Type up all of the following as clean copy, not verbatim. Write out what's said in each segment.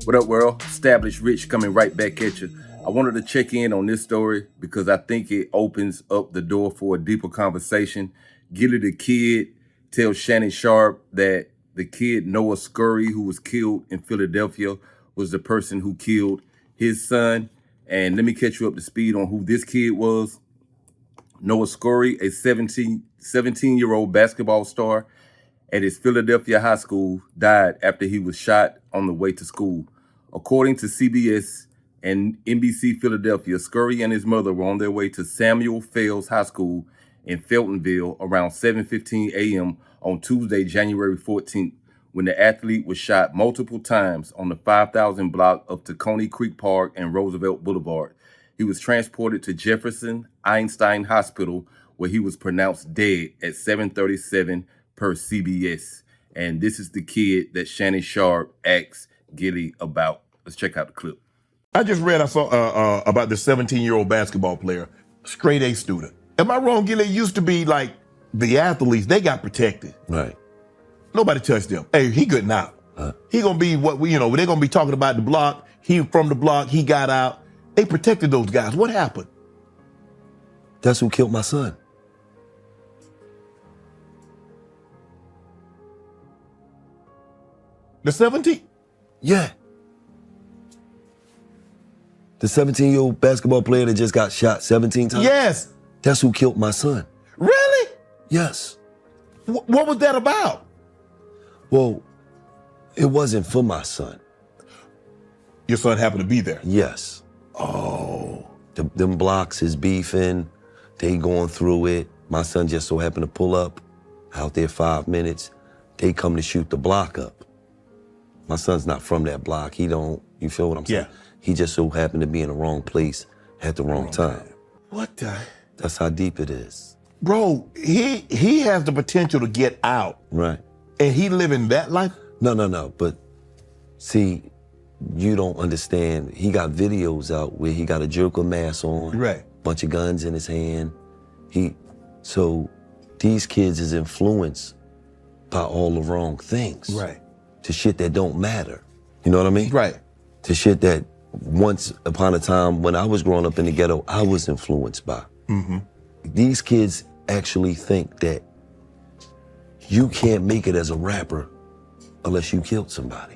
What up, world? Established Rich coming right back at you. I wanted to check in on this story because I think it opens up the door for a deeper conversation. Gillie Da Kid tells Shannon Sharpe that the kid Noah Scurry, who was killed in Philadelphia, was the person who killed his son. And let me catch you up to speed on who this kid was. Noah Scurry, a 17-year-old basketball star at his Philadelphia high school, died after he was shot on the way to school. According to CBS and NBC Philadelphia, Scurry and his mother were on their way to Samuel Fells High School in Feltonville around 7:15 a.m. on Tuesday, January 14th, when the athlete was shot multiple times on the 5000 block of Tacony Creek Park and Roosevelt Boulevard. He was transported to Jefferson Einstein Hospital, where he was pronounced dead at 7:37 per CBS. And this is the kid that Shannon Sharpe asked Gilly about. Let's check out the clip. I saw about the 17-year-old basketball player, straight A student. Am I wrong, Gilly? It used to be like the athletes, they got protected. Right. Nobody touched them. Hey, he good now. He gonna be what we, they're gonna be talking about the block. He from the block, he got out. They protected those guys. What happened? That's who killed my son. The 17? Yeah. The 17-year-old basketball player that just got shot 17 times? Yes. That's who killed my son. Really? Yes. What was that about? Well, it wasn't for my son. Your son happened to be there? Yes. Oh. Them blocks is beefing. They going through it. My son just so happened to pull up out there 5 minutes. They come to shoot the block up. My son's not from that block. He don't, you feel what I'm saying? Yeah. He just so happened to be in the wrong place at the wrong time. What the? That's how deep it is. Bro, he has the potential to get out. Right. And he living that life? No. But see, you don't understand. He got videos out where he got a jerker mask on. Right. Bunch of guns in his hand. So these kids is influenced by all the wrong things. Right. To shit that don't matter. You know what I mean? Right. To shit that once upon a time when I was growing up in the ghetto, I was influenced by. Mm-hmm. These kids actually think that you can't make it as a rapper unless you killed somebody.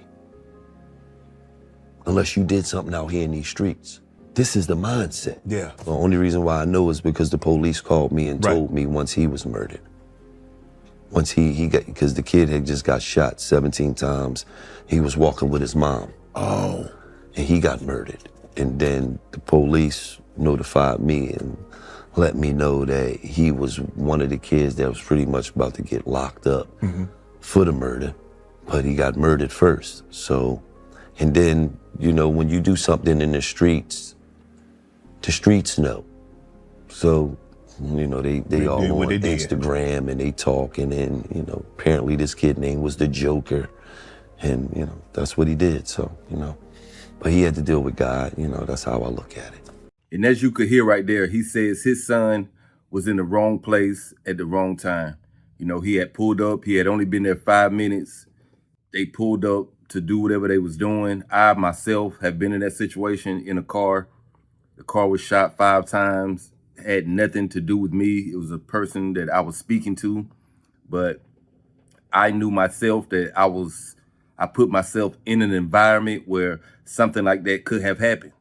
Unless you did something out here in these streets. This is the mindset. Yeah. The only reason why I know is because the police called me and told me once he was murdered. Once he got, because the kid had just got shot 17 times. He was walking with his mom. Oh. And he got murdered. And then the police notified me and let me know that he was one of the kids that was pretty much about to get locked up for the murder, but he got murdered first. So, and then, when you do something in the streets know. So, they all on Instagram and they talk, and then, apparently this kid name was the Joker, and, that's what he did. So, but he had to deal with God, that's how I look at it. And as you could hear right there, he says his son was in the wrong place at the wrong time. He had pulled up. He had only been there 5 minutes. They pulled up to do whatever they was doing. I, myself, have been in that situation in a car. The car was shot 5 times. Had nothing to do with me. It was a person that I was speaking to. But I knew myself that I put myself in an environment where something like that could have happened.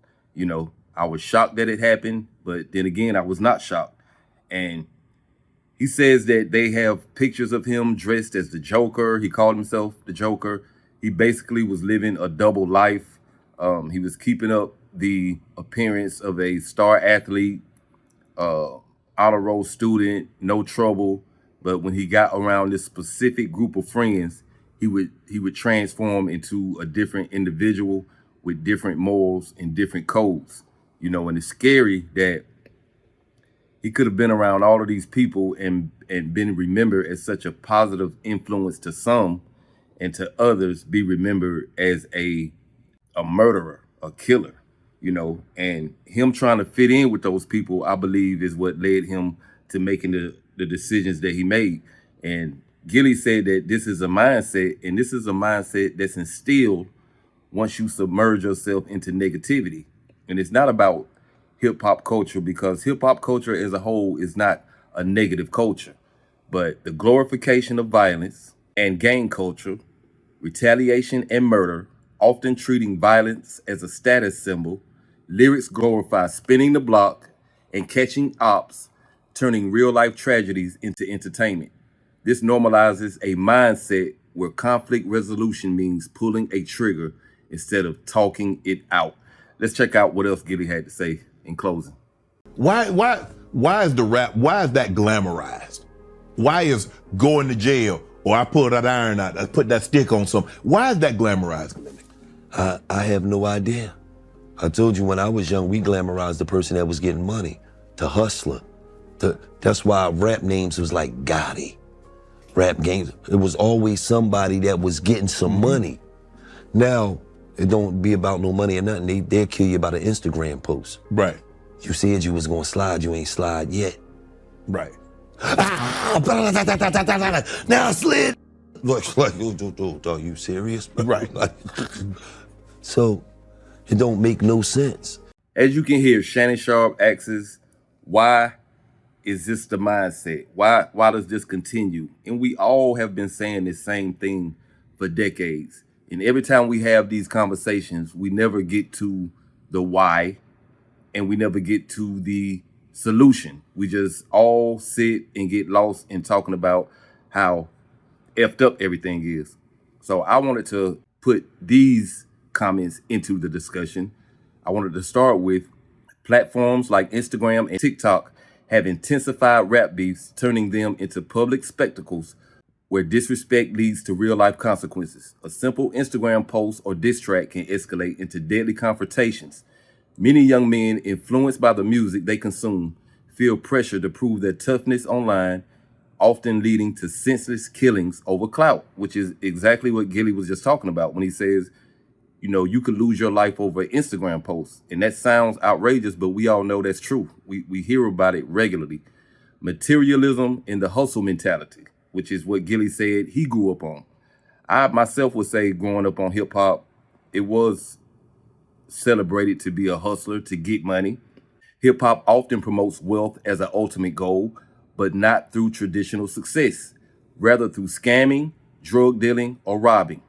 I was shocked that it happened, but then again, I was not shocked. And he says that they have pictures of him dressed as the Joker. He called himself the Joker. He basically was living a double life. He was keeping up the appearance of a star athlete, honor roll student, no trouble. But when he got around this specific group of friends, he would transform into a different individual with different morals and different codes. And it's scary that he could have been around all of these people and been remembered as such a positive influence to some, and to others be remembered as a murderer, a killer, and him trying to fit in with those people, I believe, is what led him to making the decisions that he made. And Gilly said that this is a mindset, and this is a mindset that's instilled once you submerge yourself into negativity. And it's not about hip hop culture, because hip hop culture as a whole is not a negative culture, but the glorification of violence and gang culture, retaliation and murder, often treating violence as a status symbol. Lyrics glorify spinning the block and catching ops, turning real life tragedies into entertainment. This normalizes a mindset where conflict resolution means pulling a trigger instead of talking it out. Let's check out what else Gilly had to say in closing. Why is the rap, why is that glamorized? Why is going to jail, or I pull that iron out, I put that stick on some, why is that glamorized? I have no idea. I told you when I was young, we glamorized the person that was getting money, the hustler. That's why rap names was like Gotti. Rap games, it was always somebody that was getting some money. Now, it don't be about no money or nothing. They'll kill you about an Instagram post. Right. You said you was gonna slide, you ain't slide yet. Right. Now I slid. Like, are you serious? Right. So, it don't make no sense. As you can hear, Shannon Sharp asks, why is this the mindset? Why does this continue? And we all have been saying the same thing for decades. And every time we have these conversations, we never get to the why, and we never get to the solution. We just all sit and get lost in talking about how effed up everything is. So I wanted to put these comments into the discussion. I wanted to start with platforms like Instagram and TikTok have intensified rap beefs, turning them into public spectacles where disrespect leads to real life consequences. A simple Instagram post or diss track can escalate into deadly confrontations. Many young men, influenced by the music they consume, feel pressure to prove their toughness online, often leading to senseless killings over clout, which is exactly what Gilly was just talking about when he says, you know, you could lose your life over an Instagram post. And that sounds outrageous, but we all know that's true. We hear about it regularly. Materialism and the hustle mentality, which is what Gilly said he grew up on. I myself would say growing up on hip hop, it was celebrated to be a hustler, to get money. Hip hop often promotes wealth as an ultimate goal, but not through traditional success, rather through scamming, drug dealing, or robbing.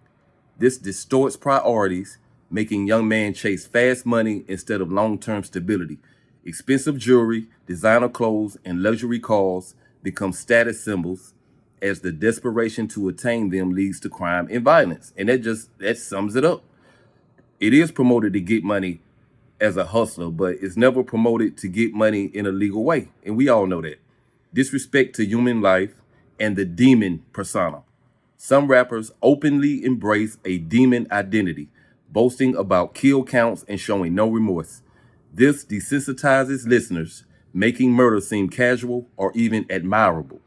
This distorts priorities, making young men chase fast money instead of long-term stability. Expensive jewelry, designer clothes, and luxury cars become status symbols as the desperation to attain them leads to crime and violence. And that sums it up. It is promoted to get money as a hustler, but it's never promoted to get money in a legal way. And we all know that. Disrespect to human life and the demon persona. Some rappers openly embrace a demon identity, boasting about kill counts and showing no remorse. This desensitizes listeners, making murder seem casual or even admirable.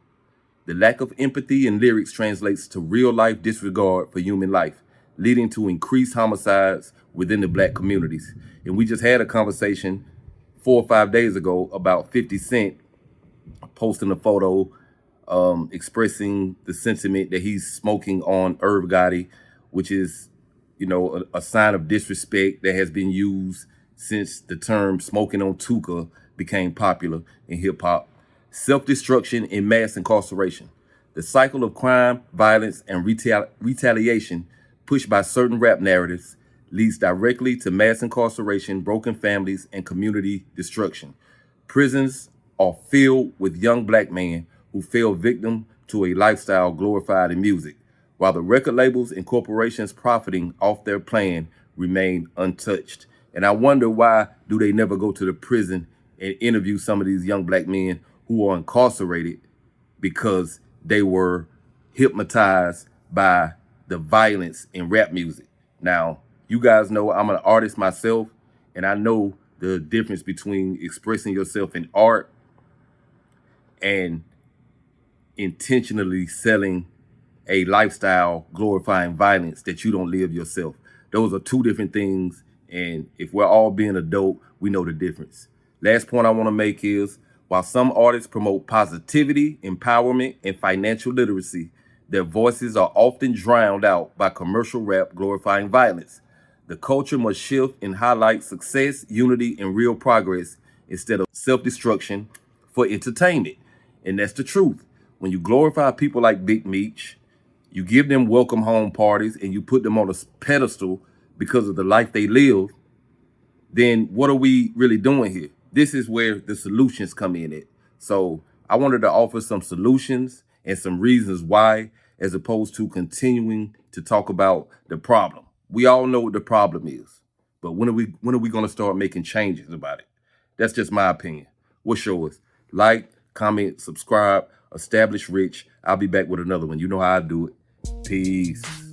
The lack of empathy in lyrics translates to real-life disregard for human life, leading to increased homicides within the black communities. And we just had a conversation 4 or 5 days ago about 50 Cent posting a photo expressing the sentiment that he's smoking on Herb Gotti, which is, you know, a sign of disrespect that has been used since the term smoking on Tuka became popular in hip hop. Self-destruction and mass incarceration. The cycle of crime, violence, and retaliation pushed by certain rap narratives leads directly to mass incarceration, broken families, and community destruction. Prisons are filled with young black men who fell victim to a lifestyle glorified in music, while the record labels and corporations profiting off their plan remain untouched. And I wonder, why do they never go to the prison and interview some of these young black men who are incarcerated because they were hypnotized by the violence in rap music? Now, you guys know I'm an artist myself, and I know the difference between expressing yourself in art and intentionally selling a lifestyle glorifying violence that you don't live yourself. Those are two different things, and if we're all being adult, we know the difference. Last point I want to make is, while some artists promote positivity, empowerment, and financial literacy, their voices are often drowned out by commercial rap glorifying violence. The culture must shift and highlight success, unity, and real progress instead of self-destruction for entertainment. And that's the truth. When you glorify people like Big Meech, you give them welcome home parties and you put them on a pedestal because of the life they live, then what are we really doing here? This is where the solutions come in at. So I wanted to offer some solutions and some reasons why, as opposed to continuing to talk about the problem. We all know what the problem is, but when are we going to start making changes about it? That's just my opinion. What's yours? Like, comment, subscribe, establish rich. I'll be back with another one. You know how I do it. Peace.